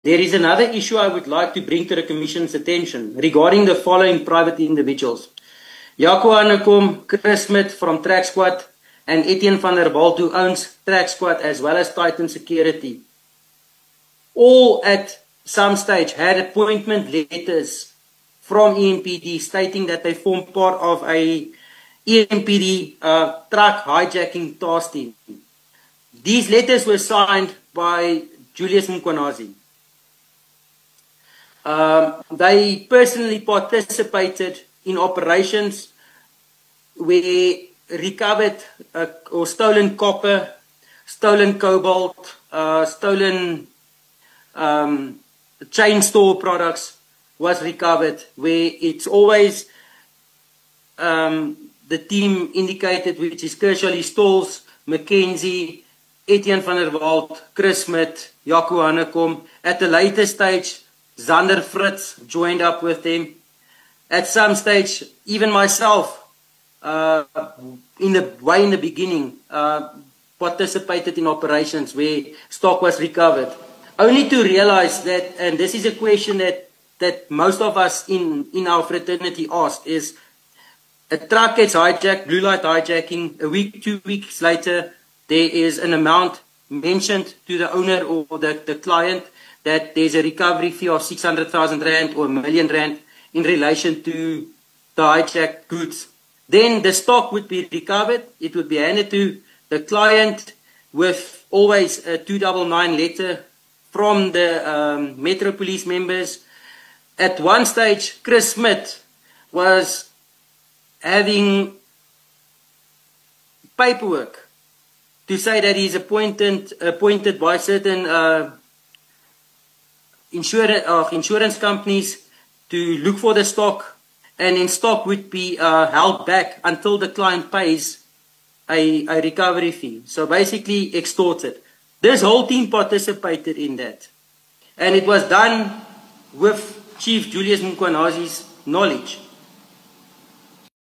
There is another issue I would like to bring to the Commission's attention regarding the following private individuals. Jaco Hanekom, Chris Smith from Track Squad, and Etienne van der Walt, who owns Track Squad as well as Titan Security. All at some stage had appointment letters from EMPD stating that they form part of a EMPD truck hijacking task team. These letters were signed by Julius Mkhwanazi. They personally participated in operations where recovered or stolen copper, stolen cobalt, stolen chain store products was recovered, where it's always the team indicated, which is Kershaw Stalls, Mackenzie, Etienne van der Walt, Chris Smith, Jaco Hanekom. At a later stage, Zander Fritz joined up with them. At some stage, even myself, in the beginning, participated in operations where stock was recovered. Only to realize that, and this is a question that most of us in our fraternity asked, is a truck gets hijacked, blue light hijacking, a week, 2 weeks later, there is an amount mentioned to the owner or the client that there's a recovery fee of 600,000 Rand or R1 million in relation to the hijacked goods. Then the stock would be recovered. It would be handed to the client with always a 299 letter from the Metro Police members. At one stage, Chris Smith was having paperwork to say that he's appointed by certain insurance companies to look for the stock, and then stock would be held back until the client pays a recovery fee. So basically extorted. This whole team participated in that. And it was done with Chief Julius Mkhwanazi's knowledge.